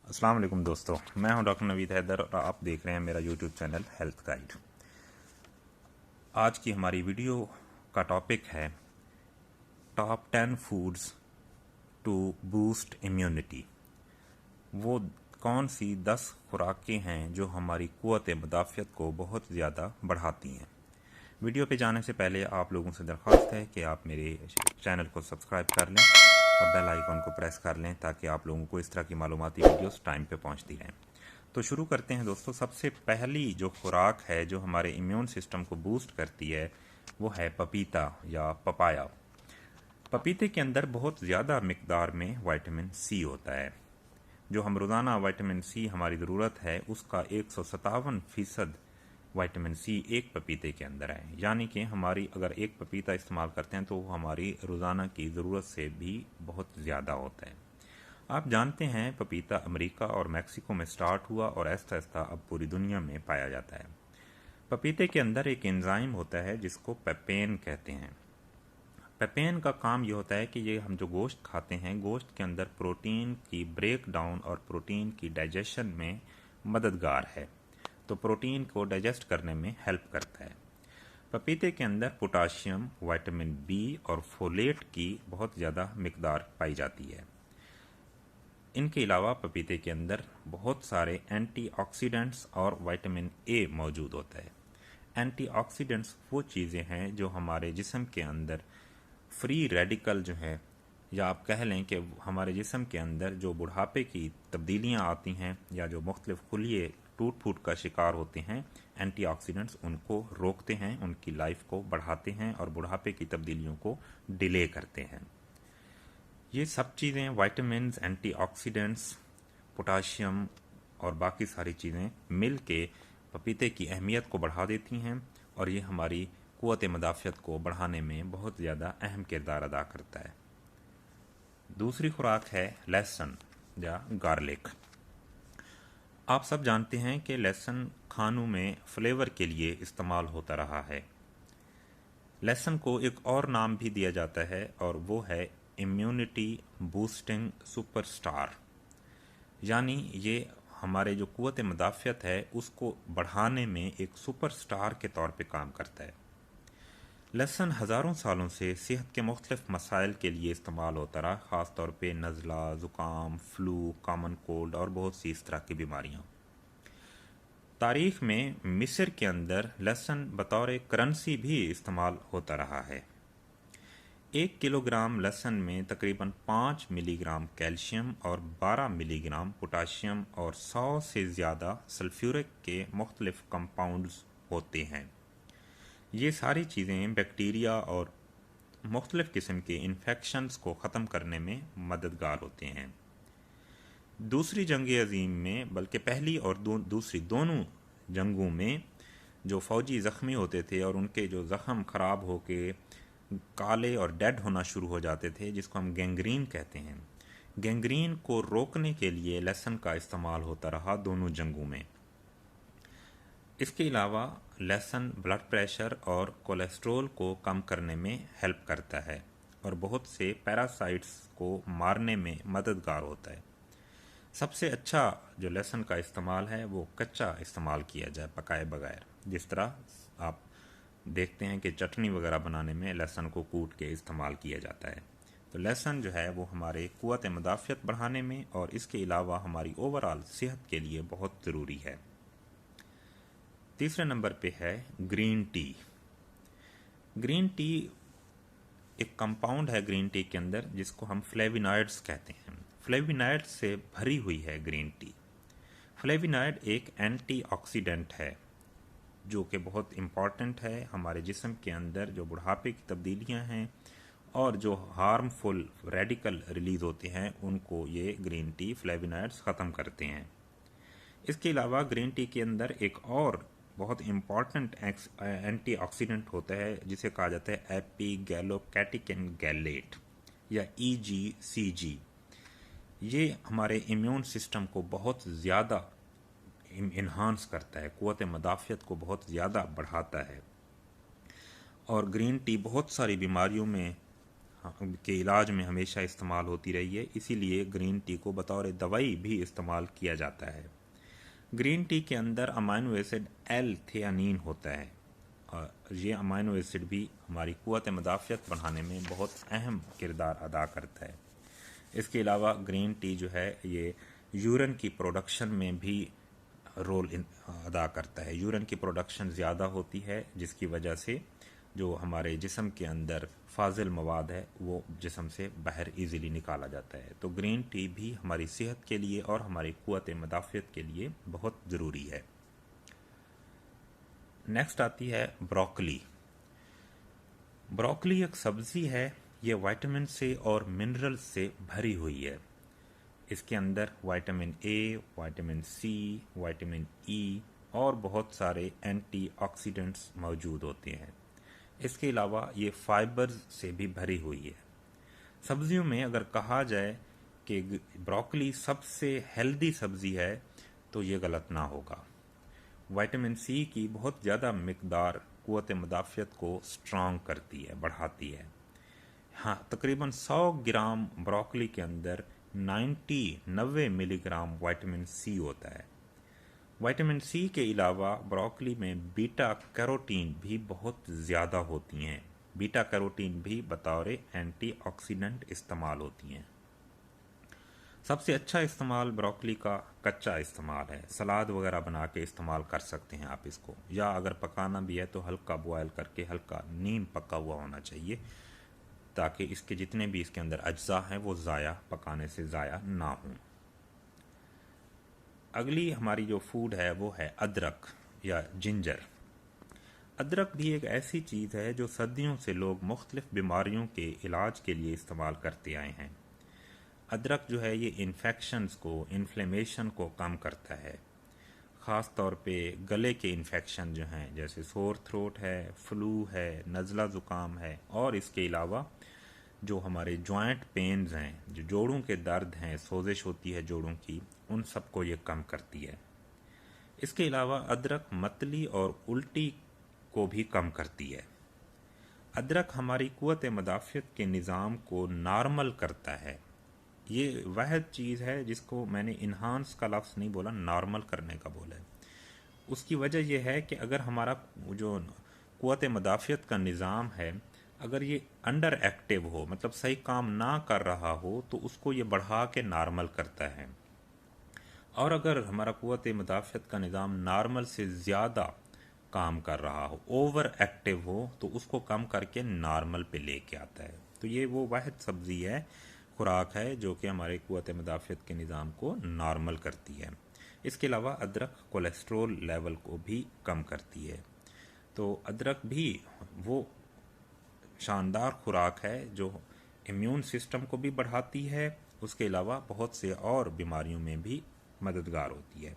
अस्सलाम वालेकुम दोस्तों, मैं हूं डॉक्टर नवीद हैदर और आप देख रहे हैं मेरा यूट्यूब चैनल हेल्थ गाइड। आज की हमारी वीडियो का टॉपिक है top 10 foods to boost immunity. वो कौन सी 10 खुराकें हैं जो हमारी क़ुव्वत मुदाफ़ियत को बहुत ज़्यादा बढ़ाती हैं। वीडियो पे जाने से पहले आप लोगों से दरख्वास्त है कि आप मेरे चैनल को सब्सक्राइब कर लें और बेल आइकन को प्रेस कर लें ताकि आप लोगों को इस तरह की मालूमाती वीडियोस टाइम पे पहुंचती रहें। तो शुरू करते हैं दोस्तों। सबसे पहली जो खुराक है जो हमारे इम्यून सिस्टम को बूस्ट करती है वो है पपीता या पपाया। पपीते के अंदर बहुत ज़्यादा मिकदार में विटामिन सी होता है। जो हम रोज़ाना विटामिन सी हमारी ज़रूरत है उसका 157% विटामिन सी एक पपीते के अंदर है। यानी कि हमारी अगर एक पपीता इस्तेमाल करते हैं तो वो हमारी रोज़ाना की ज़रूरत से भी बहुत ज़्यादा होता है। आप जानते हैं पपीता अमेरिका और मैक्सिको में स्टार्ट हुआ और आहिस्ता आहिस्ता अब पूरी दुनिया में पाया जाता है। पपीते के अंदर एक एंजाइम होता है जिसको पेपेन कहते हैं। पेपेन का काम ये होता है कि ये हम जो गोश्त खाते हैं, गोश्त के अंदर प्रोटीन की ब्रेक डाउन और प्रोटीन की डाइजेशन में मददगार है, तो प्रोटीन को डाइजेस्ट करने में हेल्प करता है। पपीते के अंदर पोटाशियम, विटामिन बी और फोलेट की बहुत ज़्यादा मिकदार पाई जाती है। इनके अलावा पपीते के अंदर बहुत सारे एंटीऑक्सीडेंट्स और विटामिन ए मौजूद होता है। एंटीऑक्सीडेंट्स वो चीज़ें हैं जो हमारे जिस्म के अंदर फ्री रेडिकल जो है, या आप कह लें कि हमारे जिस्म के अंदर जो बुढ़ापे की तब्दीलियां आती हैं या जो मुख्तलिफ खुलिए टूट फूट का शिकार होते हैं, एंटीऑक्सीडेंट्स उनको रोकते हैं, उनकी लाइफ को बढ़ाते हैं और बुढ़ापे की तब्दीलियों को डिले करते हैं। ये सब चीज़ें विटामिन्स, एंटीऑक्सीडेंट्स, पोटाशियम और बाकी सारी चीज़ें मिल के पपीते की अहमियत को बढ़ा देती हैं और ये हमारी क़ुव्वत मुदाफ़ियत को बढ़ाने में बहुत ज़्यादा अहम किरदार अदा करता है। दूसरी खुराक है लहसुन या गार्लिक। आप सब जानते हैं कि लहसुन खानों में फ्लेवर के लिए इस्तेमाल होता रहा है। लहसुन को एक और नाम भी दिया जाता है और वो है इम्यूनिटी बूस्टिंग सुपरस्टार। यानी ये हमारे जो क़ुव्वत मुदाफ़ियत है उसको बढ़ाने में एक सुपरस्टार के तौर पे काम करता है। लहसुन हज़ारों सालों से सेहत के मुख्तलिफ मसाइल के लिए इस्तेमाल होता रहा, ख़ास तौर पे नज़ला, ज़ुकाम, फ्लू, कॉमन कोल्ड और बहुत सी इस तरह की बीमारियाँ। तारीख़ में मिस्र के अंदर लहसुन बतौर करेंसी भी इस्तेमाल होता रहा है। 1 किलोग्राम लहसुन में तकरीबन 5 मिलीग्राम कैल्शियम और 12 मिलीग्राम पोटाशियम और 100 से ज़्यादा सल्फ्यूरिक के मुख्तलिफ कंपाउंड्स होते हैं। ये सारी चीज़ें बैक्टीरिया और मुख्तलिफ़ किस्म के इन्फेक्शंस को ख़त्म करने में मददगार होते हैं। दूसरी जंग अज़ीम में, बल्कि पहली और दूसरी दोनों जंगों में जो फ़ौजी ज़ख्मी होते थे और उनके जो ज़ख़म ख़राब होके काले और डेड होना शुरू हो जाते थे, जिसको हम गैंग्रीन कहते हैं, गैंग्रीन को रोकने के लिए लहसुन का इस्तेमाल होता रहा दोनों जंगों में। इसके अलावा लहसुन ब्लड प्रेशर और कोलेस्ट्रोल को कम करने में हेल्प करता है और बहुत से पैरासाइट्स को मारने में मददगार होता है। सबसे अच्छा जो लहसुन का इस्तेमाल है वो कच्चा इस्तेमाल किया जाए, पकाए बगैर। जिस तरह आप देखते हैं कि चटनी वगैरह बनाने में लहसुन को कूट के इस्तेमाल किया जाता है। तो लहसुन जो है वो हमारे क़ुव्वत मुदाफ़ियत बढ़ाने में और इसके अलावा हमारी ओवरऑल सेहत के लिए बहुत ज़रूरी है। तीसरे नंबर पे है ग्रीन टी। ग्रीन टी एक कंपाउंड है ग्रीन टी के अंदर जिसको हम फ्लेविनॉइड्स कहते हैं। फ्लेविनॉइड्स से भरी हुई है ग्रीन टी। फ्लेविनॉइड एक एंटीऑक्सीडेंट है जो कि बहुत इम्पॉर्टेंट है हमारे जिस्म के अंदर जो बुढ़ापे की तब्दीलियां हैं और जो हार्मफुल रेडिकल रिलीज़ होते हैं उनको ये ग्रीन टी फ्लेविनॉइड्स ख़त्म करते हैं। इसके अलावा ग्रीन टी के अंदर एक और बहुत इम्पॉर्टेंट एंटीऑक्सीडेंट होता है जिसे कहा जाता है एपिगैलोकैटिकिन गैलेट या EGCG। ये हमारे इम्यून सिस्टम को बहुत ज़्यादा इन्हांस करता है, क़ुव्वत मुदाफ़ियत को बहुत ज़्यादा बढ़ाता है और ग्रीन टी बहुत सारी बीमारियों में के इलाज में हमेशा इस्तेमाल होती रही है, इसीलिए ग्रीन टी को बतौर दवाई भी इस्तेमाल किया जाता है। ग्रीन टी के अंदर अमाइनो एसिड एल-थियानीन होता है और ये अमाइनो एसिड भी हमारी क़ुव्वत मदाफ़ियत बढ़ाने में बहुत अहम किरदार अदा करता है। इसके अलावा ग्रीन टी जो है ये यूरिन की प्रोडक्शन में भी रोल अदा करता है। यूरिन की प्रोडक्शन ज़्यादा होती है जिसकी वजह से जो हमारे जिस्म के अंदर फाजिल मवाद है वो जिस्म से बाहर इजीली निकाला जाता है। तो ग्रीन टी भी हमारी सेहत के लिए और हमारी क़ुव्वत मदाफ़ियत के लिए बहुत ज़रूरी है। नेक्स्ट आती है ब्रोकली। ब्रोकली एक सब्ज़ी है, ये विटामिन से और मिनरल्स से भरी हुई है। इसके अंदर vitamin A, vitamin C, vitamin E और बहुत सारे एंटीऑक्सीडेंट्स मौजूद होते हैं। इसके अलावा ये फाइबर्स से भी भरी हुई है। सब्जियों में अगर कहा जाए कि ब्रोकली सबसे हेल्दी सब्ज़ी है तो ये गलत ना होगा। विटामिन सी की बहुत ज़्यादा मिकदार क़ुव्वत मदाफ़ियत को स्ट्रॉन्ग करती है, बढ़ाती है। हाँ, तकरीबन 100 ग्राम ब्रोकली के अंदर 90 मिलीग्राम विटामिन सी होता है। विटामिन सी के अलावा ब्रोकली में बीटा कैरोटीन भी बहुत ज़्यादा होती हैं। बीटा कैरोटीन भी बतौर एंटीऑक्सीडेंट इस्तेमाल होती हैं। सबसे अच्छा इस्तेमाल ब्रोकली का कच्चा इस्तेमाल है। सलाद वगैरह बना के इस्तेमाल कर सकते हैं आप इसको, या अगर पकाना भी है तो हल्का बॉयल करके, हल्का नीम पका हुआ होना चाहिए ताकि इसके जितने भी इसके अंदर अज्जा हैं वो ज़ाया, पकाने से ज़ाया ना हों। अगली हमारी जो फूड है वो है अदरक या जिंजर। अदरक भी एक ऐसी चीज़ है जो सदियों से लोग मुख्तलिफ बीमारियों के इलाज के लिए इस्तेमाल करते आए हैं। अदरक जो है ये इन्फेक्शंस को, इन्फ्लेमेशन को कम करता है। ख़ास तौर पे गले के इन्फेक्शन जो हैं जैसे सोर थ्रोट है, फ्लू है, नज़ला ज़ुकाम है और इसके अलावा जो हमारे जॉइंट पेन्स हैं, जो जोड़ों के दर्द हैं, सोजिश होती है जोड़ों की, उन सब को ये कम करती है। इसके अलावा अदरक मतली और उल्टी को भी कम करती है। अदरक हमारी क़ुव्वत मदाफ़ियत के निज़ाम को नॉर्मल करता है। ये वह चीज़ है जिसको मैंने इन्हांस का लफ्ज़ नहीं बोला, नॉर्मल करने का बोला है। उसकी वजह यह है कि अगर हमारा जो क़ुव्वत मदाफ़ियत का निज़ाम है अगर ये अंडर एक्टिव हो, मतलब सही काम ना कर रहा हो, तो उसको ये बढ़ा के नॉर्मल करता है। और अगर हमारा क़ुव्वत मदाफ़ियत का निज़ाम नॉर्मल से ज़्यादा काम कर रहा हो, ओवर एक्टिव हो, तो उसको कम करके नॉर्मल पे लेके आता है। तो ये वो वाहिद सब्ज़ी है, खुराक है जो कि हमारे क़ुव्वत मदाफ़ियत के निज़ाम को नॉर्मल करती है। इसके अलावा अदरक कोलेस्ट्रोल लेवल को भी कम करती है। तो अदरक भी वो शानदार खुराक है जो इम्यून सिस्टम को भी बढ़ाती है, उसके अलावा बहुत से और बीमारियों में भी मददगार होती है।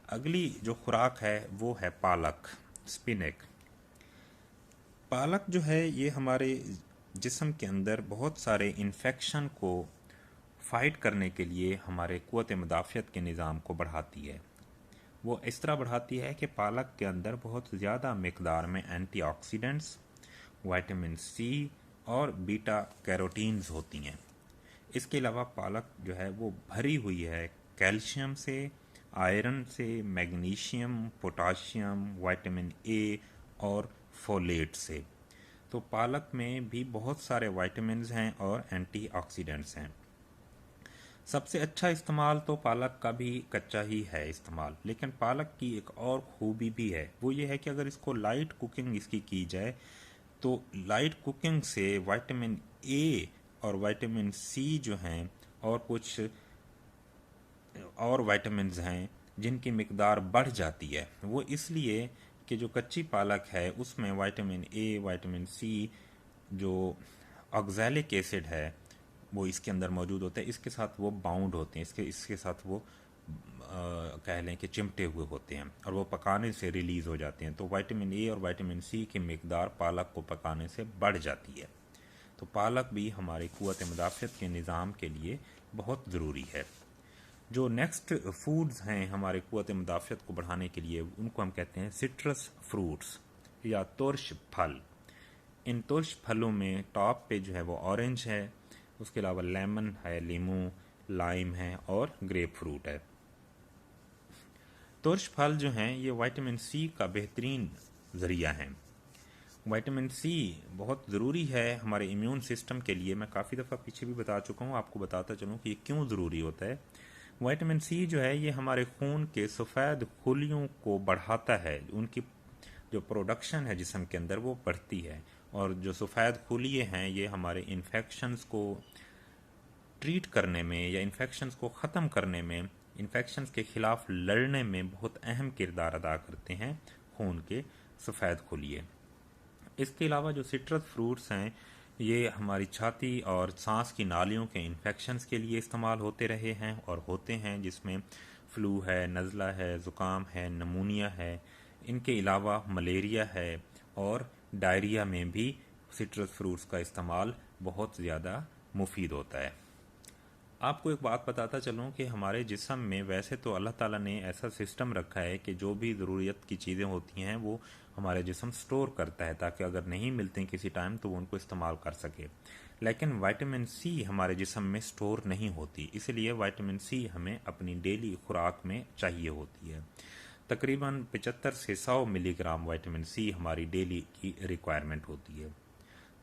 अगली जो खुराक है वो है पालक, स्पिनक। पालक जो है ये हमारे जिस्म के अंदर बहुत सारे इन्फेक्शन को फाइट करने के लिए हमारे क़ुव्वत मदाफ़ियत के निज़ाम को बढ़ाती है। वो इस तरह बढ़ाती है कि पालक के अंदर बहुत ज़्यादा मिकदार में एंटीऑक्सीडेंट्स, विटामिन सी और बीटा कैरोटीन्स होती हैं। इसके अलावा पालक जो है वो भरी हुई है कैल्शियम से, आयरन से, मैग्नीशियम, पोटाशियम, विटामिन ए और फोलेट से। तो पालक में भी बहुत सारे विटामिन्स हैं और एंटीऑक्सीडेंट्स हैं। सबसे अच्छा इस्तेमाल तो पालक का भी कच्चा ही है इस्तेमाल, लेकिन पालक की एक और खूबी भी है, वो ये है कि अगर इसको लाइट कुकिंग इसकी की जाए तो लाइट कुकिंग से विटामिन ए और विटामिन सी जो हैं और कुछ और विटामिन्स हैं जिनकी मिकदार बढ़ जाती है। वो इसलिए कि जो कच्ची पालक है उसमें विटामिन ए, विटामिन सी, जो ऑक्सैलिक एसिड है वो इसके अंदर मौजूद होता है, इसके साथ वो बाउंड होते हैं, इसके साथ वो कह लें कि चिमटे हुए होते हैं और वो पकाने से रिलीज़ हो जाते हैं। तो विटामिन ए और विटामिन सी की मिकदार पालक को पकाने से बढ़ जाती है। तो पालक भी हमारी क़ुव्वत मदाफ़ियत के निज़ाम के लिए बहुत ज़रूरी है। जो नेक्स्ट फूड्स हैं हमारे क़ुव्वत मदाफ़ियत को बढ़ाने के लिए, उनको हम कहते हैं सिट्रस फ्रूट्स या तुर्श फल। इन तुर्श फलों में टॉप पे जो है वो ऑरेंज है, उसके अलावा लेमन है, लीमू, लाइम है और ग्रेप फ्रूट है। तुर्श फल जो हैं ये विटामिन सी का बेहतरीन ज़रिया हैं। विटामिन सी बहुत ज़रूरी है हमारे इम्यून सिस्टम के लिए। मैं काफ़ी दफ़ा पीछे भी बता चुका हूँ, आपको बताता चलूँ कि ये क्यों ज़रूरी होता है। विटामिन सी जो है ये हमारे खून के सफ़ेद खुलियों को बढ़ाता है, उनकी जो प्रोडक्शन है जिस्म के अंदर वो बढ़ती है। और जो सफ़ेद खुलिये हैं ये हमारे इन्फेक्शंस को ट्रीट करने में या इन्फेक्शंस को ख़त्म करने में, इन्फेक्शंस के ख़िलाफ़ लड़ने में बहुत अहम किरदार अदा करते हैं खून के सफ़ेद खुलिये। इसके अलावा जो सिट्रस फ्रूट्स हैं ये हमारी छाती और सांस की नालियों के इन्फेक्शंस के लिए इस्तेमाल होते रहे हैं और होते हैं, जिसमें फ्लू है, नज़ला है, ज़ुकाम है, नमूनिया है। इनके अलावा मलेरिया है और डायरिया में भी सिट्रस फ्रूट्स का इस्तेमाल बहुत ज़्यादा मुफीद होता है। आपको एक बात बताता चलूँ कि हमारे जिस्म में वैसे तो अल्लाह ताला ने ऐसा सिस्टम रखा है कि जो भी ज़रूरत की चीज़ें होती हैं वो हमारे जिस्म स्टोर करता है, ताकि अगर नहीं मिलते किसी टाइम तो वो उनको इस्तेमाल कर सके। लेकिन विटामिन सी हमारे जिस्म में स्टोर नहीं होती, इसलिए विटामिन सी हमें अपनी डेली खुराक में चाहिए होती है। तकरीबन 75 से 100 मिलीग्राम विटामिन सी हमारी डेली की रिक्वायरमेंट होती है।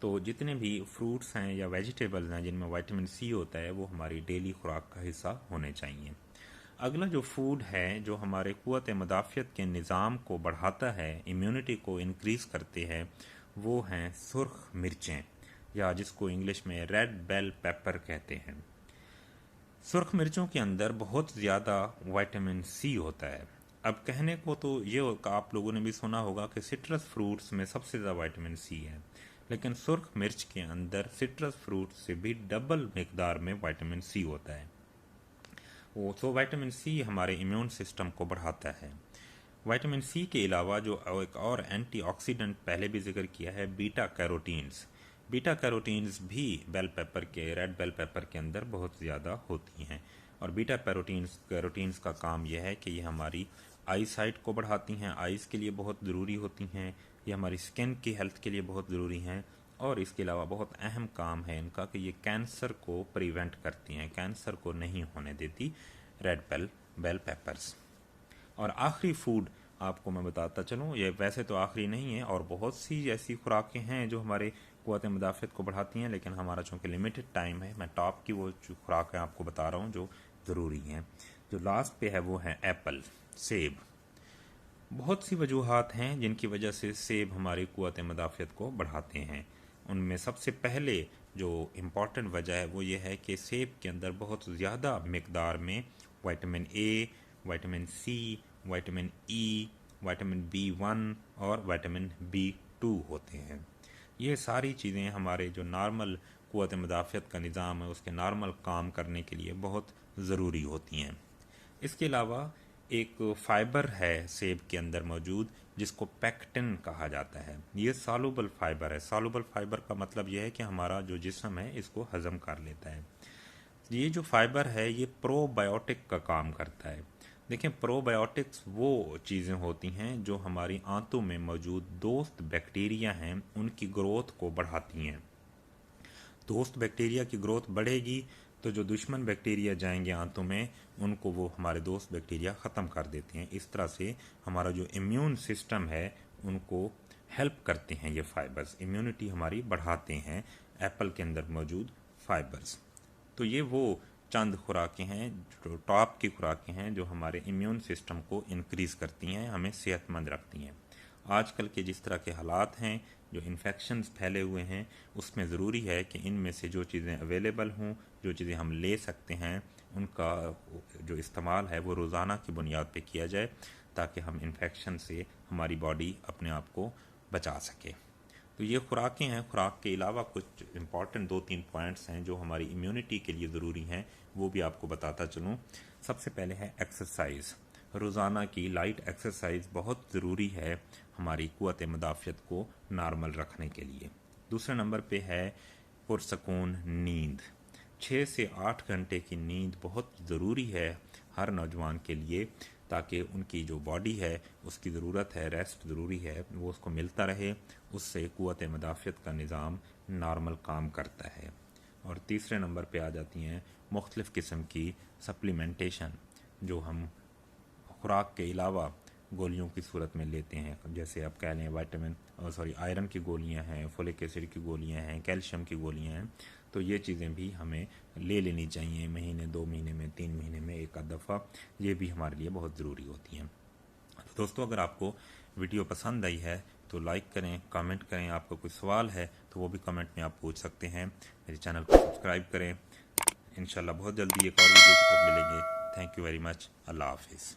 तो जितने भी फ्रूट्स हैं या वेजिटेबल्स हैं जिनमें विटामिन सी होता है वो हमारी डेली खुराक का हिस्सा होने चाहिए। अगला जो फूड है जो हमारे क़ुव्वत मुदाफ़ियत के निज़ाम को बढ़ाता है, इम्यूनिटी को इंक्रीज़ करते हैं, वो हैं सुर्ख मिर्चें, या जिसको इंग्लिश में रेड बेल पेपर कहते हैं। सुर्ख मिर्चों के अंदर बहुत ज़्यादा विटामिन सी होता है। अब कहने को तो ये आप लोगों ने भी सुना होगा कि सिट्रस फ्रूट्स में सबसे ज़्यादा विटामिन सी है, लेकिन सुर्ख मिर्च के अंदर सिट्रस फ्रूट से भी डबल मिकदार में विटामिन सी होता है। वो तो विटामिन सी हमारे इम्यून सिस्टम को बढ़ाता है। विटामिन सी के अलावा जो एक और एंटीऑक्सीडेंट पहले भी जिक्र किया है, बीटा कैरोटीन्स। बीटा कैरोटीन्स भी रेड बेल पेपर के अंदर बहुत ज़्यादा होती हैं। और बीटा कैरोटीन्स का काम यह है कि ये हमारी आई साइट को बढ़ाती हैं, आइज़ के लिए बहुत ज़रूरी होती हैं, ये हमारी स्किन की हेल्थ के लिए बहुत ज़रूरी हैं। और इसके अलावा बहुत अहम काम है इनका कि ये कैंसर को प्रिवेंट करती हैं, कैंसर को नहीं होने देती रेड बेल पेपर्स। और आखिरी फूड आपको मैं बताता चलूँ, ये वैसे तो आखिरी नहीं है, और बहुत सी ऐसी खुराकें हैं जो हमारे क़ुव्वत मुदाफ़ियत को बढ़ाती हैं, लेकिन हमारा चूँकि लिमिटेड टाइम है, मैं टॉप की वो खुराकें आपको बता रहा हूँ जो ज़रूरी हैं। जो लास्ट पे है वो है एप्पल, सेब। बहुत सी वजूहात हैं जिनकी वजह से सेब हमारी क़ुव्वत मुदाफ़ियत को बढ़ाते हैं। उनमें सबसे पहले जो इम्पॉर्टेंट वजह है वो ये है कि सेब के अंदर बहुत ज़्यादा मिकदार में vitamin A, vitamin C, vitamin E, vitamin B1 और विटामिन B2 होते हैं। ये सारी चीज़ें हमारे जो नॉर्मल क़ुव्वत मुदाफ़ियत का निज़ाम है उसके नॉर्मल काम करने के लिए बहुत ज़रूरी होती हैं। इसके अलावा एक फ़ाइबर है सेब के अंदर मौजूद जिसको पेक्टिन कहा जाता है। ये सॉल्युबल फ़ाइबर है। सॉल्युबल फ़ाइबर का मतलब यह है कि हमारा जो जिस्म है इसको हज़म कर लेता है। ये जो फ़ाइबर है ये प्रोबायोटिक का काम करता है। देखें, प्रोबायोटिक्स वो चीज़ें होती हैं जो हमारी आंतों में मौजूद दोस्त बैक्टीरिया हैं उनकी ग्रोथ को बढ़ाती हैं। दोस्त बैक्टीरिया की ग्रोथ बढ़ेगी तो जो दुश्मन बैक्टीरिया जाएंगे आंतों में उनको वो हमारे दोस्त बैक्टीरिया ख़त्म कर देते हैं। इस तरह से हमारा जो इम्यून सिस्टम है उनको हेल्प करते हैं ये फाइबर्स, इम्यूनिटी हमारी बढ़ाते हैं एप्पल के अंदर मौजूद फाइबर्स। तो ये वो चंद खुराकें हैं जो टॉप की खुराकें हैं जो हमारे इम्यून सिस्टम को इंक्रीज़ करती हैं, हमें सेहतमंद रखती हैं। आजकल के जिस तरह के हालात हैं, जो इन्फेक्शंस फैले हुए हैं, उसमें ज़रूरी है कि इनमें से जो चीज़ें अवेलेबल हों, जो चीज़ें हम ले सकते हैं, उनका जो इस्तेमाल है वो रोज़ाना की बुनियाद पे किया जाए ताकि हम इन्फेक्शन से हमारी बॉडी अपने आप को बचा सके। तो ये खुराकें हैं। खुराक के अलावा कुछ इंपॉर्टेंट 2-3 पॉइंट्स हैं जो हमारी इम्यूनिटी के लिए ज़रूरी हैं, वो भी आपको बताता चलूँ। सबसे पहले है एक्सरसाइज। रोज़ाना की लाइट एक्सरसाइज बहुत ज़रूरी है हमारी क़ुव्वत मुदाफ़ियत को नॉर्मल रखने के लिए। दूसरे नंबर पे है पुरसकून नींद। 6 से 8 घंटे की नींद बहुत ज़रूरी है हर नौजवान के लिए, ताकि उनकी जो बॉडी है उसकी ज़रूरत है, रेस्ट ज़रूरी है, वो उसको मिलता रहे। उससे क़ुव्वत मदाफ़ियत का निज़ाम नॉर्मल काम करता है। और तीसरे नंबर पे आ जाती हैं मुख्तलिफ़ किस्म की सप्लीमेंटेशन, जो हम खुराक के अलावा गोलियों की सूरत में लेते हैं। जैसे आप कह लें आयरन की गोलियां हैं, फोलिक एसिड की गोलियां हैं, कैल्शियम की गोलियां हैं। तो ये चीज़ें भी हमें ले लेनी चाहिए महीने, 2 महीने में, 3 महीने में एक आध दफ़ा। ये भी हमारे लिए बहुत ज़रूरी होती हैं। तो दोस्तों, अगर आपको वीडियो पसंद आई है तो लाइक करें, कमेंट करें। आपका कोई सवाल है तो वो भी कमेंट में आप पूछ सकते हैं। मेरे चैनल को सब्सक्राइब करें। इंशाल्लाह बहुत जल्दी एक और वीडियो के साथ मिलेंगे। Thank you very much. अल्लाह हाफिज़।